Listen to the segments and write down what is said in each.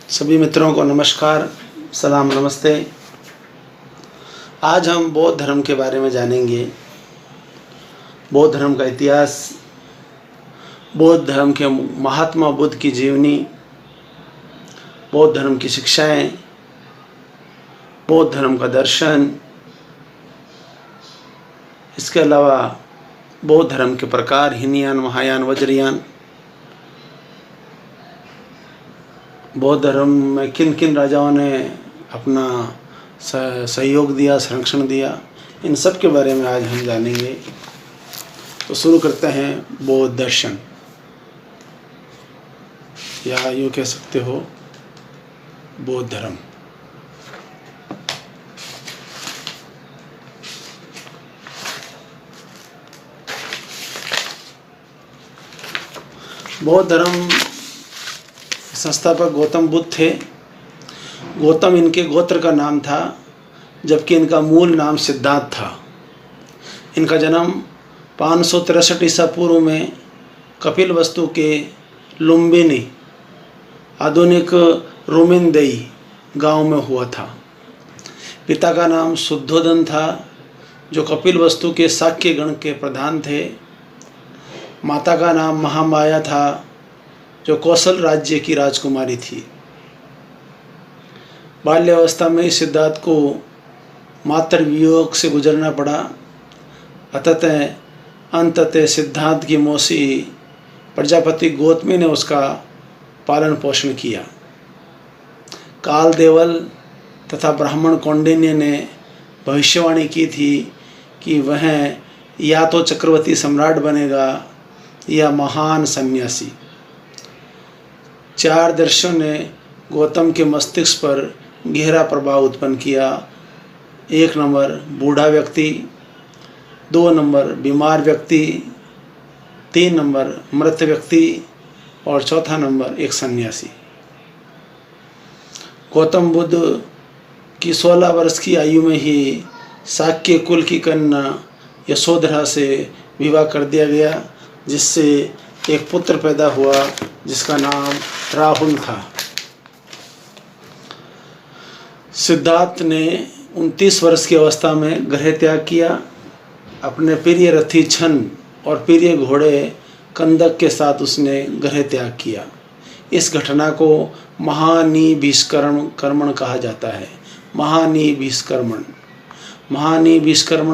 सभी मित्रों को नमस्कार, सलाम, नमस्ते। आज हम बौद्ध धर्म के बारे में जानेंगे। बौद्ध धर्म का इतिहास, बौद्ध धर्म के महात्मा बुद्ध की जीवनी, बौद्ध धर्म की शिक्षाएं, बौद्ध धर्म का दर्शन, इसके अलावा बौद्ध धर्म के प्रकार हीनयान, महायान, वज्रयान, बौद्ध धर्म में किन किन राजाओं ने अपना सहयोग दिया, संरक्षण दिया, इन सब के बारे में आज हम जानेंगे। तो शुरू करते हैं बौद्ध दर्शन, या यूँ कह सकते हो बौद्ध धर्म। बौद्ध धर्म संस्थापक गौतम बुद्ध थे। गौतम इनके गोत्र का नाम था, जबकि इनका मूल नाम सिद्धार्थ था। इनका जन्म 563 ईसा पूर्व में कपिलवस्तु के लुम्बिनी, आधुनिक रोमिनदेई गांव में हुआ था। पिता का नाम शुद्धोदन था, जो कपिलवस्तु के शाक्य गण के प्रधान थे। माता का नाम महामाया था, जो कौशल राज्य की राजकुमारी थी। बाल्यावस्था में सिद्धार्थ को मातृ वियोग से गुजरना पड़ा। अंततः सिद्धार्थ की मौसी प्रजापति गौतमी ने उसका पालन पोषण किया। काल देवल तथा ब्राह्मण कौंडिन्य ने भविष्यवाणी की थी कि वह या तो चक्रवर्ती सम्राट बनेगा या महान सन्यासी। 4 दर्शनों ने गौतम के मस्तिष्क पर गहरा प्रभाव उत्पन्न किया। 1 नंबर बूढ़ा व्यक्ति, 2 नंबर बीमार व्यक्ति, 3 नंबर मृत व्यक्ति और 4था नंबर एक सन्यासी। गौतम बुद्ध की 16 वर्ष की आयु में ही शाक्य कुल की कन्या यशोधरा से विवाह कर दिया गया, जिससे एक पुत्र पैदा हुआ जिसका नाम राहुल था। सिद्धार्थ ने 29 वर्ष की अवस्था में गृह त्याग किया। अपने प्रिय रथी छन और प्रिय घोड़े कंदक के साथ उसने गृह त्याग किया। इस घटना को महानिभिष्कर्मण कहा जाता है। महानिभिष्कर्मण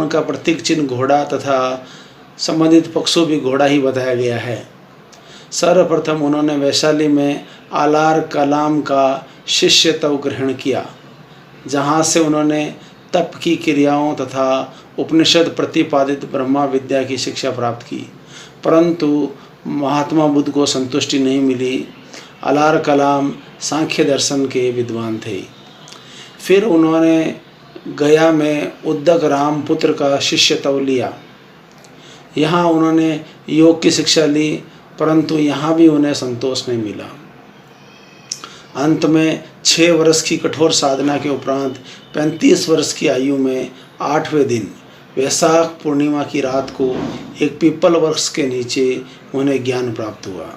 का प्रतीक चिन्ह घोड़ा तथा संबंधित पक्षों भी घोड़ा ही बताया गया है। सर्वप्रथम उन्होंने वैशाली में आलार कलाम का शिष्यत्व ग्रहण किया, जहाँ से उन्होंने तप की क्रियाओं तथा उपनिषद प्रतिपादित ब्रह्मा विद्या की शिक्षा प्राप्त की। परंतु महात्मा बुद्ध को संतुष्टि नहीं मिली। आलार कलाम सांख्य दर्शन के विद्वान थे। फिर उन्होंने गया में उद्दक राम पुत्र का शिष्यत्व लिया। यहाँ उन्होंने योग की शिक्षा ली, परंतु यहाँ भी उन्हें संतोष नहीं मिला। अंत में 6 वर्ष की कठोर साधना के उपरांत 35 वर्ष की आयु में 8वें दिन वैशाख पूर्णिमा की रात को एक पीपल वृक्ष के नीचे उन्हें ज्ञान प्राप्त हुआ।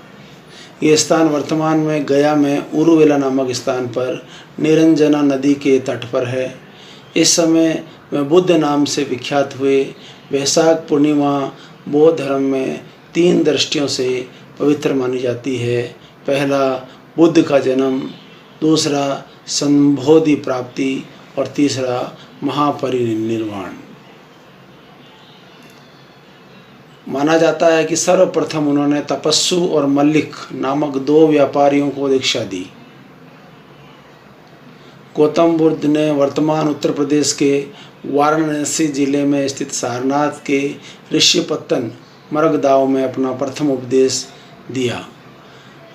ये स्थान वर्तमान में गया में उरुवेला नामक स्थान पर निरंजना नदी के तट पर है। इस समय वे बुद्ध नाम से विख्यात हुए। वैशाख पूर्णिमा बौद्ध धर्म में 3 दृष्टियों से पवित्र मानी जाती है। पहला बुद्ध का जन्म, दूसरा संबोधि प्राप्ति और तीसरा महापरिनिर्वाण। माना जाता है कि सर्वप्रथम उन्होंने तपस्सु और मल्लिक नामक 2 व्यापारियों को दीक्षा दी। गौतम बुद्ध ने वर्तमान उत्तर प्रदेश के वाराणसी जिले में स्थित सारनाथ के ऋषिपत्तन मरगदाव में अपना प्रथम उपदेश दिया।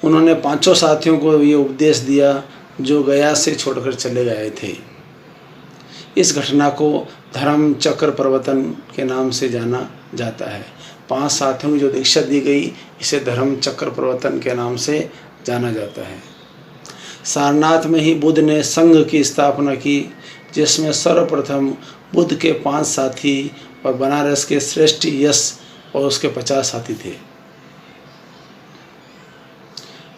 उन्होंने 5 साथियों को ये उपदेश दिया जो गया से छोड़कर चले गए थे। इस घटना को धर्म चक्र प्रवर्तन के नाम से जाना जाता है। 5 साथियों की जो दीक्षा दी गई, इसे धर्म चक्र प्रवर्तन के नाम से जाना जाता है। सारनाथ में ही बुद्ध ने संघ की स्थापना की, जिसमें सर्वप्रथम बुद्ध के 5 साथी और बनारस के श्रेष्ठ यश और उसके 50 साथी थे।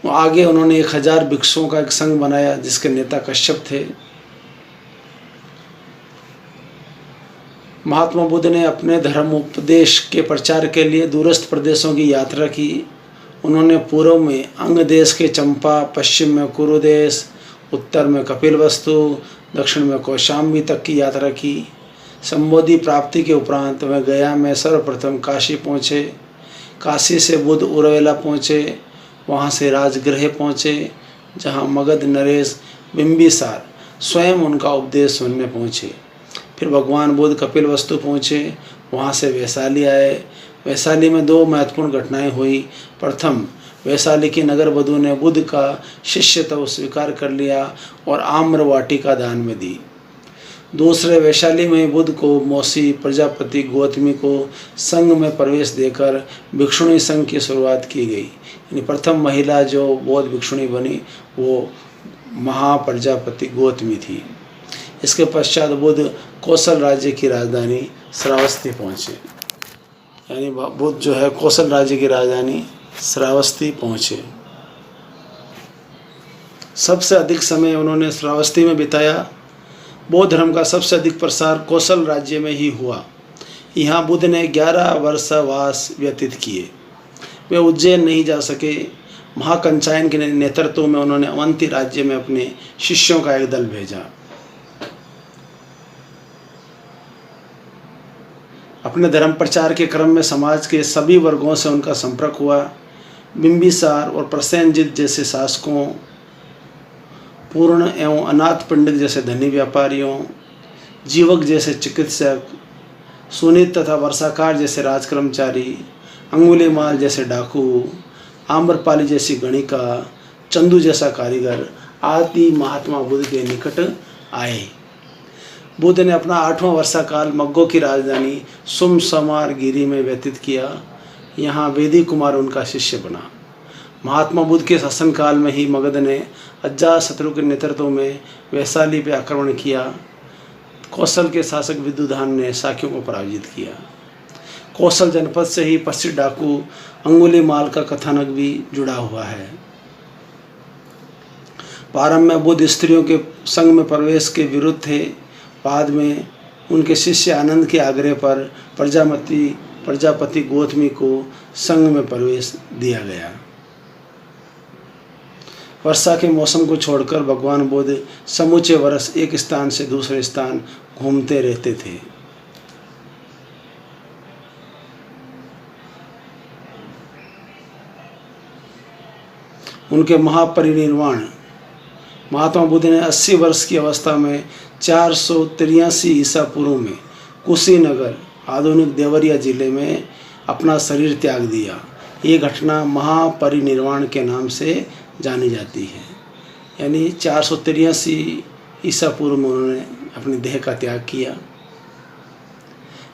आगे उन्होंने 1000 भिक्षुओं का एक संघ बनाया जिसके नेता कश्यप थे। महात्मा बुद्ध ने अपने धर्म उपदेश के प्रचार के लिए दूरस्थ प्रदेशों की यात्रा की। उन्होंने पूर्व में अंग देश के चंपा, पश्चिम में कुरु देश, उत्तर में कपिलवस्तु, दक्षिण में कौशाम्बी तक की यात्रा की। संबोधि प्राप्ति के उपरांत वह गया में सर्वप्रथम काशी पहुँचे। काशी से बुद्ध उर्वेला पहुँचे, वहाँ से राजगृह पहुँचे जहाँ मगध नरेश बिंबिसार स्वयं उनका उपदेश सुनने पहुँचे। फिर भगवान बुद्ध कपिलवस्तु पहुँचे, वहाँ से वैशाली आए। वैशाली में 2 महत्वपूर्ण घटनाएं हुई। प्रथम, वैशाली की नगर वधू ने बुद्ध का शिष्यत्व स्वीकार कर लिया और आम्र वाटिका दान में दी। दूसरे, वैशाली में बुद्ध को मौसी प्रजापति गौतमी को संघ में प्रवेश देकर भिक्षुणी संघ की शुरुआत की गई। यानी प्रथम महिला जो बौद्ध भिक्षुणी बनी वो महाप्रजापति गौतमी थी। इसके पश्चात बुद्ध कौशल राज्य की राजधानी श्रावस्ती पहुँचे। यानी बुद्ध जो है कौशल राज्य की राजधानी श्रावस्ती पहुँचे। सबसे अधिक समय उन्होंने श्रावस्ती में बिताया। बौद्ध धर्म का सबसे अधिक प्रसार कौशल राज्य में ही हुआ। यहाँ बुद्ध ने 11 वर्ष वास व्यतीत किए। वे उज्जैन नहीं जा सके। महाकंचायन के नेतृत्व में उन्होंने अवंती राज्य में अपने शिष्यों का एक दल भेजा। अपने धर्म प्रचार के क्रम में समाज के सभी वर्गों से उनका संपर्क हुआ। बिंबिसार और प्रसेनजित जैसे शासकों, पूर्ण एवं अनाथ पंडित जैसे धनी व्यापारियों, जीवक जैसे चिकित्सक, सुनीत तथा वर्षाकार जैसे राजकर्मचारी, अंगुलीमाल जैसे डाकू, आम्रपाली जैसी गणिका, चंदू जैसा कारीगर आदि महात्मा बुद्ध के निकट आए। बुद्ध ने अपना 8वां वर्षाकाल मग्गो की राजधानी सुमसमार गिरी में व्यतीत किया। यहाँ वेदी कुमार उनका शिष्य बना। महात्मा बुद्ध के शासनकाल में ही मगध ने अजातशत्रु के नेतृत्व में वैशाली पर आक्रमण किया। कौशल के शासक विदुधान ने शाक्यों को पराजित किया। कौशल जनपद से ही प्रसिद्ध डाकू अंगुलीमाल का कथानक भी जुड़ा हुआ है। प्रारंभ में बुद्ध स्त्रियों के संघ में प्रवेश के विरुद्ध थे। बाद में उनके शिष्य आनंद के आग्रह पर प्रजापति गौतमी को संघ में प्रवेश दिया गया। वर्षा के मौसम को छोड़कर भगवान बुद्ध समूचे वर्ष एक स्थान से दूसरे स्थान घूमते रहते थे। उनके महापरिनिर्वाण, महात्मा बुद्ध ने 80 वर्ष की अवस्था में 483 ईसा पूर्व में कुशीनगर आधुनिक देवरिया जिले में अपना शरीर त्याग दिया। ये घटना महापरिनिर्वाण के नाम से जानी जाती है। यानी 483 ईसा पूर्व में उन्होंने अपनी देह का त्याग किया।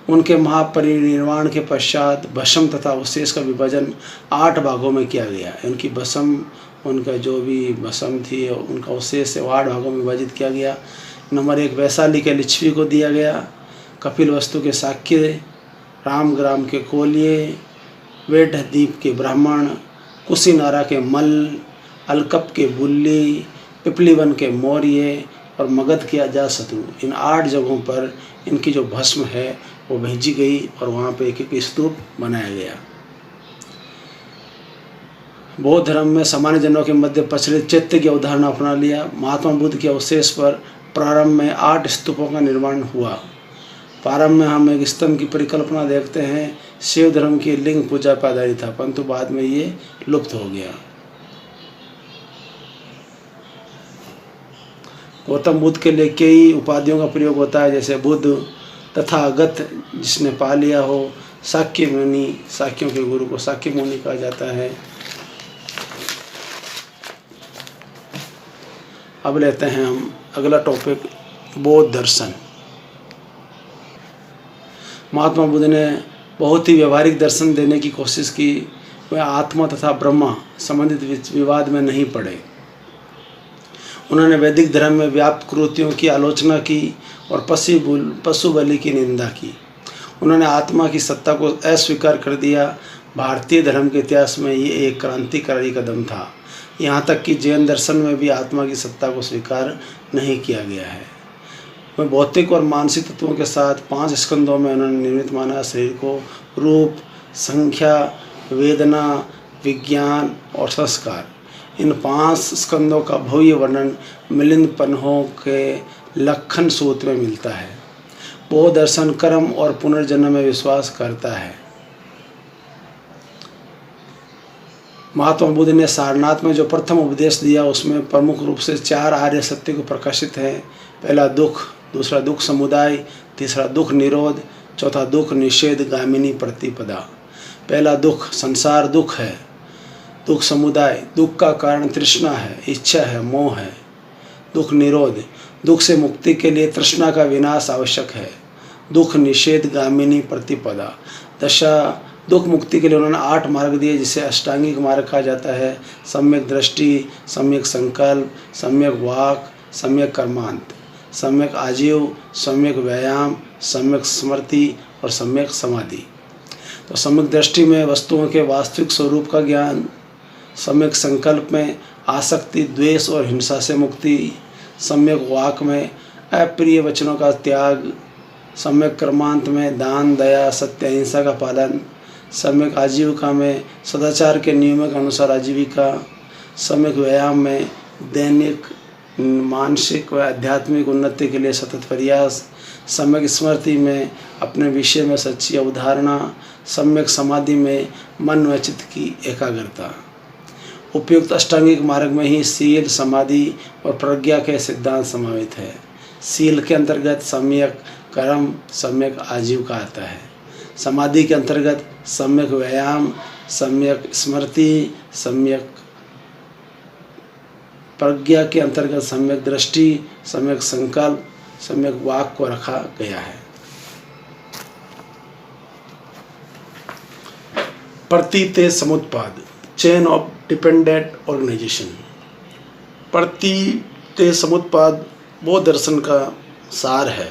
उनके महापरिनिर्वाण के पश्चात भस्म तथा अवशेष का विभाजन 8 भागों में किया गया। उनकी भस्म, उनका जो भी भस्म थी उनका अवशेष से 8 भागों में विभाजित किया गया। नंबर 1 वैशाली के लिच्छवी को दिया गया, कपिलवस्तु के शाक्य, रामग्राम के कोलिये, वेढ़द्वीप के ब्राह्मण, कुशीनारा के मल्ल, अलकप के बुल्ली, पिपलीवन के मौर्य और मगध के अजातशत्रु, इन 8 जगहों पर इनकी जो भस्म है वो भेजी गई और वहाँ पे एक स्तूप बनाया गया। बौद्ध धर्म में सामान्य जनों के मध्य प्रचलित चैत्य की अवधारणा अपना लिया। महात्मा बुद्ध के अवशेष पर प्रारंभ में 8 स्तूपों का निर्माण हुआ। प्रारंभ में हम एक स्तंभ की परिकल्पना देखते हैं, शिव धर्म की लिंग पूजा पर आधारित था, परंतु बाद में ये लुप्त हो गया। गौतम बुद्ध के लिए कई उपाधियों का प्रयोग होता है, जैसे बुद्ध तथागत जिसने पा लिया हो, शाक्य मुनि, शाक्यों के गुरु को शाक्य मुनि कहा जाता है। अब लेते हैं हम अगला टॉपिक, बौद्ध दर्शन। महात्मा बुद्ध ने बहुत ही व्यवहारिक दर्शन देने की कोशिश की। वह आत्मा तथा ब्रह्मा संबंधित विवाद में नहीं पड़े। उन्होंने वैदिक धर्म में व्याप्त कुरीतियों की आलोचना की और पशु बलि की निंदा की। उन्होंने आत्मा की सत्ता को अस्वीकार कर दिया। भारतीय धर्म के इतिहास में ये एक क्रांतिकारी कदम था। यहाँ तक कि जैन दर्शन में भी आत्मा की सत्ता को स्वीकार नहीं किया गया है। वह भौतिक और मानसिक तत्वों के साथ 5 स्कंदों में उन्होंने निर्मित माना शरीर को रूप, संख्या, वेदना, विज्ञान और संस्कार। इन 5 स्कंदों का भव्य वर्णन मिलिंद पन्हों के लक्षण सूत्र में मिलता है। बौद्ध दर्शन कर्म और पुनर्जन्म में विश्वास करता है। महात्मा बुद्ध ने सारनाथ में जो प्रथम उपदेश दिया उसमें प्रमुख रूप से 4 आर्य सत्य को प्रकाशित है। पहला दुख, दूसरा दुख समुदाय, तीसरा दुख निरोध, चौथा दुख निषेध गामिनी प्रतिपदा। पहला दुख संसार दुख है, दुख समुदाय, दुख का कारण तृष्णा है, इच्छा है, मोह है। दुख निरोध, दुख से मुक्ति के लिए तृष्णा का विनाश आवश्यक है। दुख निषेध गामिनी प्रतिपदा, दशा दुख मुक्ति के लिए उन्होंने 8 मार्ग दिए जिसे अष्टांगिक मार्ग कहा जाता है। सम्यक दृष्टि, सम्यक संकल्प, सम्यक वाक, सम्यक कर्मांत, सम्यक आजीव, सम्यक व्यायाम, सम्यक स्मृति और सम्यक समाधि। तो सम्यक दृष्टि में वस्तुओं के वास्तविक स्वरूप का ज्ञान, सम्यक संकल्प में आसक्ति, द्वेष और हिंसा से मुक्ति, सम्यक वाक में अप्रिय वचनों का त्याग, सम्यक कर्मांत में दान, दया, सत्य, अहिंसा का पालन, सम्यक आजीविका में सदाचार के नियमों के अनुसार आजीविका, सम्यक व्यायाम में दैनिक मानसिक व आध्यात्मिक उन्नति के लिए सतत प्रयास, सम्यक स्मृति में अपने विषय में सच्ची अवधारणा, सम्यक समाधि में मन व चित्त की एकाग्रता। उपयुक्त अष्टांगिक मार्ग में ही शील, समाधि और प्रज्ञा के सिद्धांत समावित है। शील के अंतर्गत सम्यक कर्म, सम्यक आजीविका आता है। समाधि के अंतर्गत सम्यक व्यायाम, सम्यक स्मृति, सम्यक प्रज्ञा के अंतर्गत सम्यक दृष्टि, सम्यक संकल्प, सम्यक वाक को रखा गया है। प्रतीते समुत्पाद, चेन ऑफ डिपेंडेंट ऑर्गेनाइजेशन। प्रतीते समुत्पाद बौद्ध दर्शन का सार है।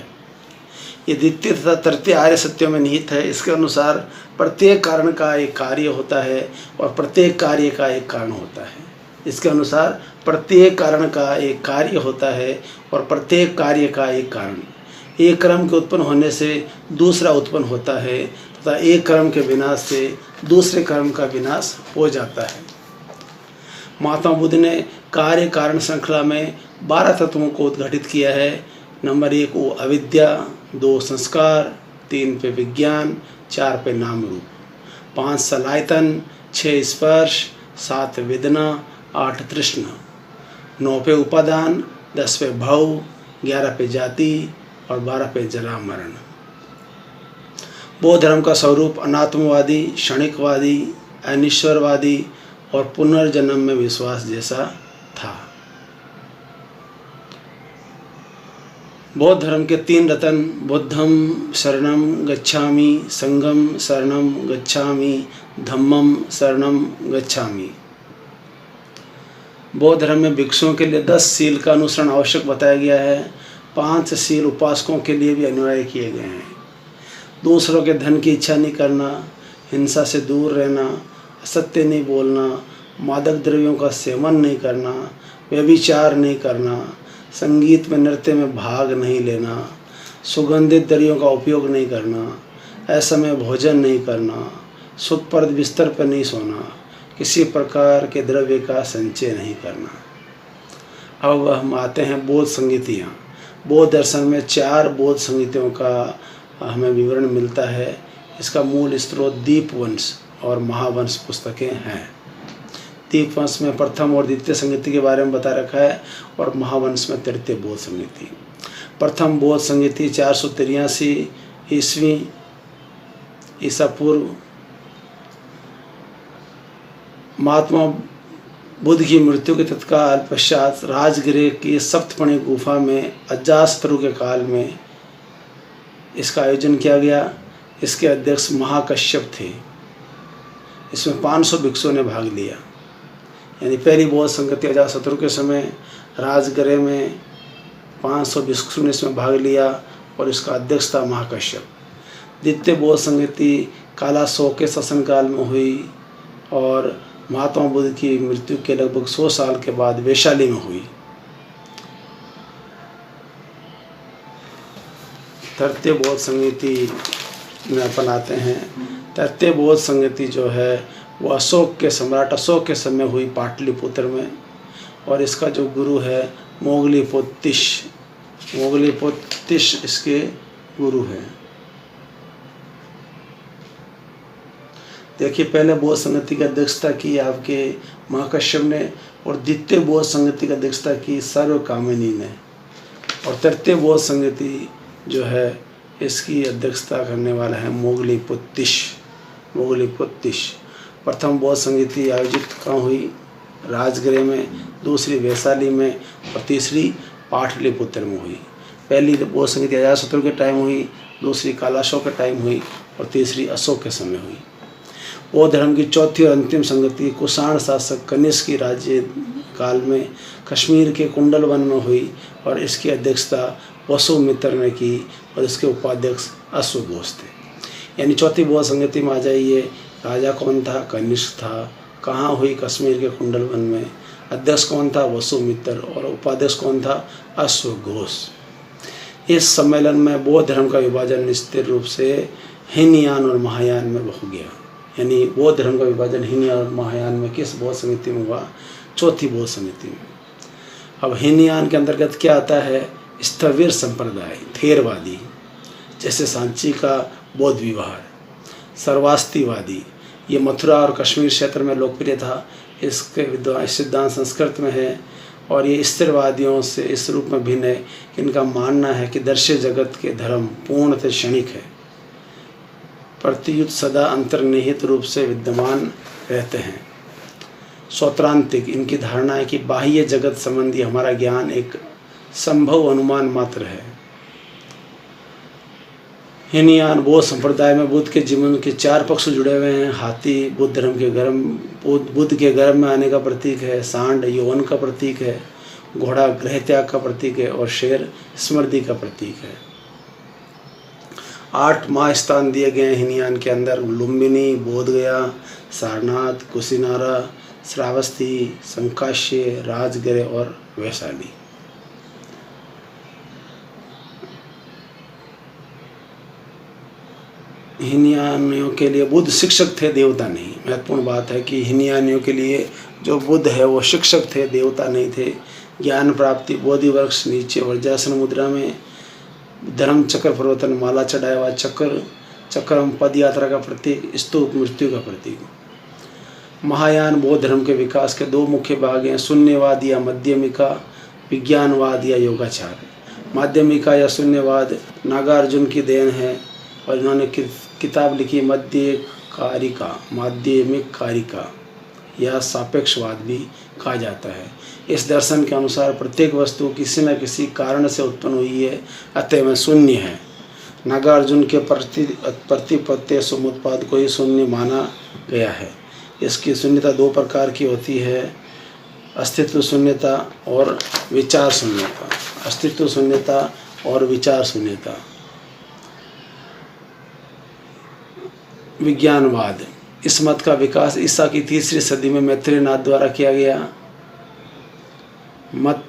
ये द्वितीय तथा तृतीय आर्य सत्यों में निहित है। इसके अनुसार प्रत्येक कारण का एक कार्य होता है और प्रत्येक कार्य का एक कारण होता है। इसके अनुसार प्रत्येक कारण का एक कार्य होता है और प्रत्येक कार्य का एक कारण। एक कर्म के उत्पन्न होने से दूसरा उत्पन्न होता है तथा एक कर्म के विनाश से दूसरे कर्म का विनाश हो जाता है। महात्मा बुद्ध ने कार्य कारण श्रृंखला में 12 तत्वों को उद्घाटित किया है। नंबर 1 वो अविद्या, 2 संस्कार, 3 पे विज्ञान, 4 पे नाम रूप, 5 सलायतन, 6 स्पर्श, 7 वेदना, 8 तृष्णा, 9 पे उपादान, 10 पे भव, 11 पे जाति और 12 पे जरा मरण। बौद्ध धर्म का स्वरूप अनात्मवादी, क्षणिकवादी, अनिश्वरवादी और पुनर्जन्म में विश्वास जैसा था। बौद्ध धर्म के 3 रत्न बुद्धम शरणम गच्छामि, संघम शरणम गच्छामि, धम्मम शरणम गच्छामि। बौद्ध धर्म में भिक्षुओं के लिए 10 शील का अनुसरण आवश्यक बताया गया है। 5 शील उपासकों के लिए भी अनिवार्य किए गए हैं। दूसरों के धन की इच्छा नहीं करना, हिंसा से दूर रहना, असत्य नहीं बोलना, मादक द्रव्यों का सेवन नहीं करना, व्यभिचार नहीं करना, संगीत में नृत्य में भाग नहीं लेना, सुगंधित दरियों का उपयोग नहीं करना, असमय भोजन नहीं करना, सुखप्रद बिस्तर पर नहीं सोना, किसी प्रकार के द्रव्य का संचय नहीं करना। अब हम आते हैं बौद्ध संगीतियाँ। बौद्ध दर्शन में 4 बौद्ध संगीतियों का हमें विवरण मिलता है। इसका मूल स्रोत दीपवंश और महावंश पुस्तकें हैं। दीपवंश में प्रथम और द्वितीय संगीति के बारे में बता रखा है और महावंश में तृतीय बौद्ध संगीति। प्रथम बौद्ध संगीति 483 ईस्वी ईसा पूर्व महात्मा बुद्ध की मृत्यु के तत्काल पश्चात राजगृह की सप्तपणी गुफा में अजातशत्रु के काल में इसका आयोजन किया गया। इसके अध्यक्ष महाकश्यप थे। इसमें 500 भिक्षुओं ने भाग लिया। यानी पहली बौद्ध संगति अजातशत्रु के समय राजगृह में 500 भिक्षुओं ने इसमें भाग लिया और इसका अध्यक्ष था महाकश्यप। द्वितीय बौद्ध संगति कालाशोक के शासनकाल में हुई और महात्मा बुद्ध की मृत्यु के लगभग 100 साल के बाद वैशाली में हुई। तृतीय बौद्ध संगति में अपन आते हैं। तृतीय बौद्ध संगति जो है वो अशोक के सम्राट अशोक के समय हुई पाटलिपुत्र में, और इसका जो गुरु है मोगलीपोतिश इसके गुरु हैं। देखिए, पहले बौद्ध संगति की अध्यक्षता की आपके महाकश्यप ने, और द्वितीय बौद्ध संगति की अध्यक्षता की सर्वकामिनी ने, और तृतीय बौद्ध संगति जो है इसकी अध्यक्षता करने वाला है मोगलीपोतिश। प्रथम बौद्ध संगति आयोजित कहाँ हुई? राजगृह में, दूसरी वैशाली में, और तीसरी पाटलिपुत्र में हुई। पहली बौद्ध संगति अजातशत्रु के टाइम हुई, दूसरी कालाशोक के टाइम हुई, और तीसरी अशोक के समय हुई। बौद्ध धर्म की चौथी और अंतिम संगति कुषाण शासक कनिष्क की राज्य काल में कश्मीर के कुंडल वन में हुई, और इसकी अध्यक्षता वसुमित्र ने की, और इसके उपाध्यक्ष अश्वघोष थे। यानी चौथी बौद्ध संगति में आ जाइए। राजा कौन था? कनिष्क था। कहाँ हुई? कश्मीर के कुंडल वन में। अध्यक्ष कौन था? वसुमित्र। और उपाध्यक्ष कौन था? अश्वघोष। इस सम्मेलन में बौद्ध धर्म का विभाजन निश्चित रूप से हीनयान और महायान में हो गया। यानी बौद्ध धर्म का विभाजन हीनयान और महायान में किस बौद्ध समिति में हुआ? चौथी बौद्ध समिति में। अब हीनयान के अंतर्गत क्या आता है? स्थविर संप्रदाय, थेरवादी, जैसे सांची का बौद्ध विहार। सर्वास्तिवादी, ये मथुरा और कश्मीर क्षेत्र में लोकप्रिय था। इसके सिद्धांत संस्कृत में है, और ये स्थिरवादियों से इस रूप में भिन्न है कि इनका मानना है कि दृश्य जगत के धर्म पूर्णतः क्षणिक है, प्रतियुक्त सदा अंतर्निहित रूप से विद्यमान रहते हैं। स्वत्रांतिक, इनकी धारणा है कि बाह्य जगत संबंधी हमारा ज्ञान एक संभव अनुमान मात्र है। हीनयान बौद्ध संप्रदाय में बुद्ध के जीवन के 4 पक्ष जुड़े हुए हैं। हाथी बुद्ध धर्म के बुद्ध के गर्भ में आने का प्रतीक है, सांड यौवन का प्रतीक है, घोड़ा गृह त्याग का प्रतीक है, और शेर स्मृति का प्रतीक है। 8 महास्थान दिए गए हैं हीनयान के अंदर: लुम्बिनी, बोधगया, सारनाथ, कुशीनारा, श्रावस्ती, संकाश्य, राजगृह और वैशाली। हीनयानियों के लिए बुद्ध शिक्षक थे, देवता नहीं। महत्वपूर्ण बात है कि हीनयानियों के लिए जो बुद्ध है वो शिक्षक थे, देवता नहीं थे। ज्ञान प्राप्ति बोधि वृक्ष नीचे वज्रासन मुद्रा में, धर्म चक्र प्रवर्तन माला चढ़ाया हुआ चक्रम पद यात्रा का प्रतीक, स्तूप मृत्यु का प्रतीक। महायान बौद्ध धर्म के विकास के 2 मुख्य भाग हैं: शून्यवाद या मध्यमिका, विज्ञानवाद या योगाचार। माध्यमिका या शून्यवाद नागार्जुन की देन है, और इन्होंने किताब लिखी माध्यमिक कारिका या सापेक्षवाद भी कहा जाता है। इस दर्शन के अनुसार प्रत्येक वस्तु किसी न किसी कारण से उत्पन्न हुई है, अतः वह शून्य है। नागार्जुन के प्रतिपत्ति समुत्पाद को ही शून्य माना गया है। इसकी शून्यता 2 प्रकार की होती है: अस्तित्व शून्यता और विचार शून्यता। अस्तित्व शून्यता और विचार शून्यता। विज्ञानवाद, इस मत का विकास ईसा की 3री सदी में मैत्रेयनाथ द्वारा किया गया। मत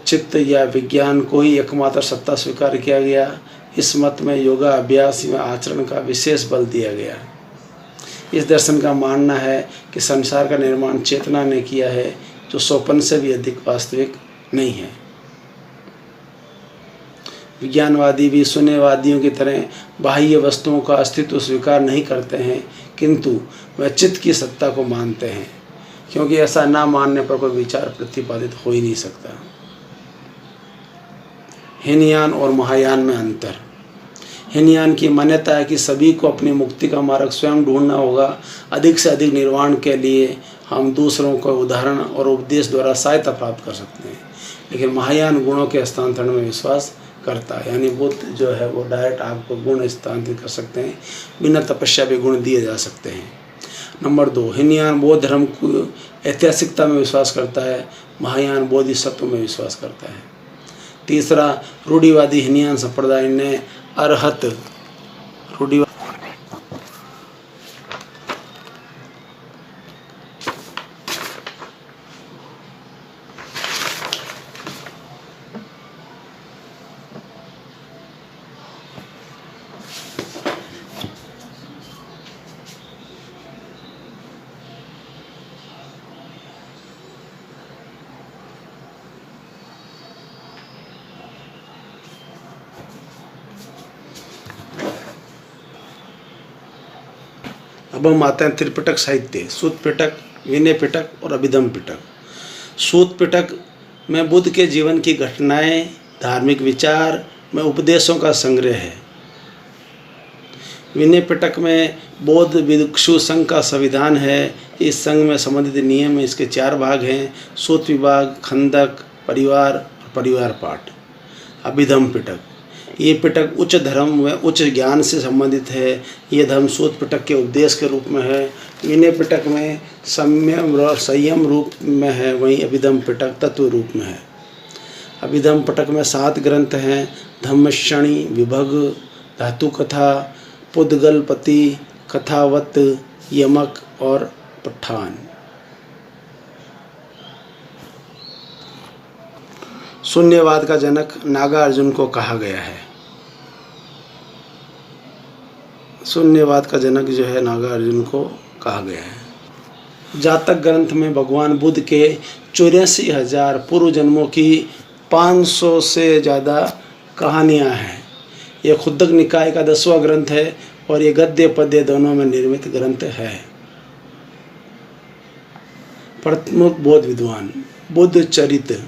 चित्त या विज्ञान को ही एकमात्र सत्ता स्वीकार किया गया। इस मत में योगा अभ्यास या आचरण का विशेष बल दिया गया। इस दर्शन का मानना है कि संसार का निर्माण चेतना ने किया है, जो स्वप्न से भी अधिक वास्तविक नहीं है। विज्ञानवादी भी शून्यवादियों की तरह बाह्य वस्तुओं का अस्तित्व स्वीकार नहीं करते हैं, किंतु वह चित्त की सत्ता को मानते हैं, क्योंकि ऐसा ना मानने पर कोई विचार प्रतिपादित हो ही नहीं सकता। हीनयान और महायान में अंतर। हीनयान की मान्यता है कि सभी को अपनी मुक्ति का मार्ग स्वयं ढूंढना होगा। अधिक से अधिक निर्वाण के लिए हम दूसरों को उदाहरण और उपदेश द्वारा सहायता प्राप्त कर सकते हैं, लेकिन महायान गुणों के हस्तांतरण में विश्वास करता है। यानी बुद्ध जो है वो डायरेक्ट आपको गुण हस्तांतरित कर सकते हैं, बिना तपस्या भी गुण दिए जा सकते हैं। नंबर 2, हीनयान बौद्ध धर्म को ऐतिहासिकता में विश्वास करता है, महायान बोधिसत्व में विश्वास करता है। तीसरा, रूढ़िवादी हीनयान संप्रदाय ने अरहत अब हम आते हैं त्रिपिटक साहित्य, सूत पिटक, विनय पिटक और अभिधम पिटक। सूत पिटक में बुद्ध के जीवन की घटनाएं, धार्मिक विचार में उपदेशों का संग्रह है। विनय पिटक में बौद्ध भिक्षु संघ का संविधान है। इस संघ में संबंधित नियम, इसके 4 भाग हैं: सूत विभाग, खंडक, परिवार और परिवार पाठ। अभिधम पिटक, ये पिटक उच्च धर्म व उच्च ज्ञान से संबंधित है। ये धर्म सूत पिटक के उपदेश के रूप में है। विनय पिटक में संयम रूप में है, वहीं अभिधम पिटक तत्व रूप में है। अभिधम पिटक में 7 ग्रंथ हैं: धम्मश्रेणी, विभग, धातु कथा, पुद्गलपति, कथावत, यमक और पठान। शून्यवाद का जनक नागार्जुन को कहा गया है। शून्यवाद का जनक जो है नागार्जुन को कहा गया है। जातक ग्रंथ में भगवान बुद्ध के 84,000 पूर्व जन्मों की 500 से ज़्यादा कहानियाँ हैं। यह खुद्दक निकाय का 10वां ग्रंथ है और ये गद्य पद्य दोनों में निर्मित ग्रंथ है। प्रमुख बौद्ध विद्वान बुद्ध चरित्र।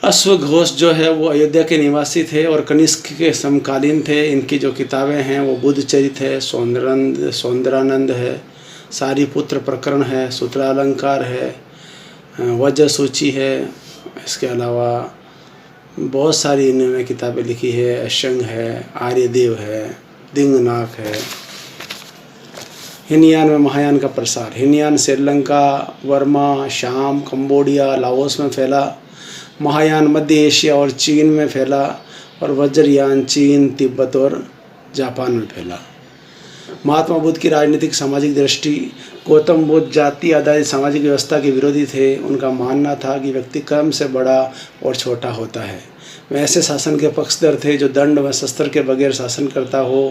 अश्वघोष जो है वो अयोध्या के निवासी थे और कनिष्क के समकालीन थे। इनकी जो किताबें हैं वो बुद्ध चरित्र है, सौंदरानंद है, सारीपुत्र प्रकरण है, सूत्रालंकार है, वज्र सूची है। इसके अलावा बहुत सारी इन्होंने किताबें लिखी है। अशंग है, आर्यदेव है, दिंगनाक है। हिनयान में महायान का प्रसार। हिनयान श्रीलंका, वर्मा, शाम, कंबोडिया, लाओस में फैला। महायान मध्य एशिया और चीन में फैला और वज्रयान चीन, तिब्बत और जापान में फैला। महात्मा बुद्ध की राजनीतिक सामाजिक दृष्टि। गौतम बुद्ध जाति आधारित सामाजिक व्यवस्था के विरोधी थे। उनका मानना था कि व्यक्ति क्रम से बड़ा और छोटा होता है। वे ऐसे शासन के पक्षधर थे जो दंड व शस्त्र के बगैर शासन करता हो।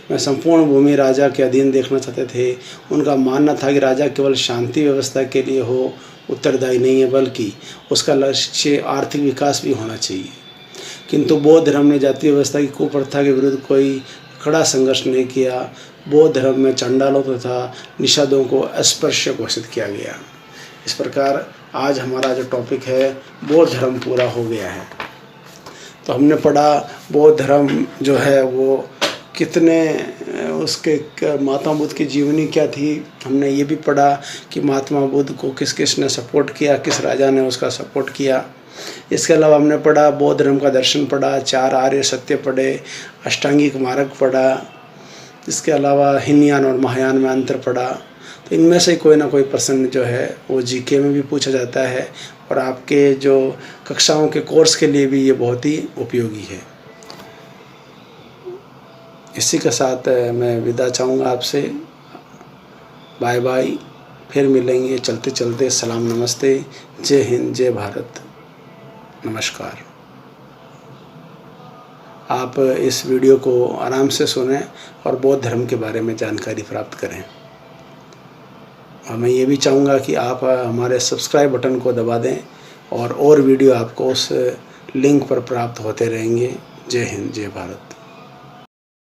वे संपूर्ण भूमि राजा के अधीन देखना चाहते थे। उनका मानना था कि राजा केवल शांति व्यवस्था के लिए हो उत्तरदायी नहीं है, बल्कि उसका लक्ष्य आर्थिक विकास भी होना चाहिए। किंतु बौद्ध धर्म ने जाति व्यवस्था की कुप्रथा के विरुद्ध कोई कड़ा संघर्ष नहीं किया। बौद्ध धर्म में चंडालों तथा निषादों को अस्पृश्य घोषित किया गया। इस प्रकार आज हमारा जो टॉपिक है बौद्ध धर्म पूरा हो गया है। तो हमने पढ़ा बौद्ध धर्म जो है वो कितने, उसके महात्मा बुद्ध की जीवनी क्या थी। हमने ये भी पढ़ा कि महात्मा बुद्ध को किस किस ने सपोर्ट किया, किस राजा ने उसका सपोर्ट किया। इसके अलावा हमने पढ़ा बौद्ध धर्म का दर्शन पढ़ा, 4 आर्य सत्य पढ़े, अष्टांगिक मार्ग पढ़ा। इसके अलावा हिनयान और महायान में अंतर पढ़ा। तो इनमें से कोई ना कोई प्रश्न जो है वो जीके में भी पूछा जाता है और आपके जो कक्षाओं के कोर्स के लिए भी ये बहुत ही उपयोगी है। इसी के साथ मैं विदा चाहूँगा आपसे। बाय बाय, फिर मिलेंगे चलते चलते। सलाम, नमस्ते, जय हिंद, जय भारत, नमस्कार। आप इस वीडियो को आराम से सुनें और बौद्ध धर्म के बारे में जानकारी प्राप्त करें। और मैं ये भी चाहूँगा कि आप हमारे सब्सक्राइब बटन को दबा दें और वीडियो आपको उस लिंक पर प्राप्त होते रहेंगे। जय हिंद, जय भारत।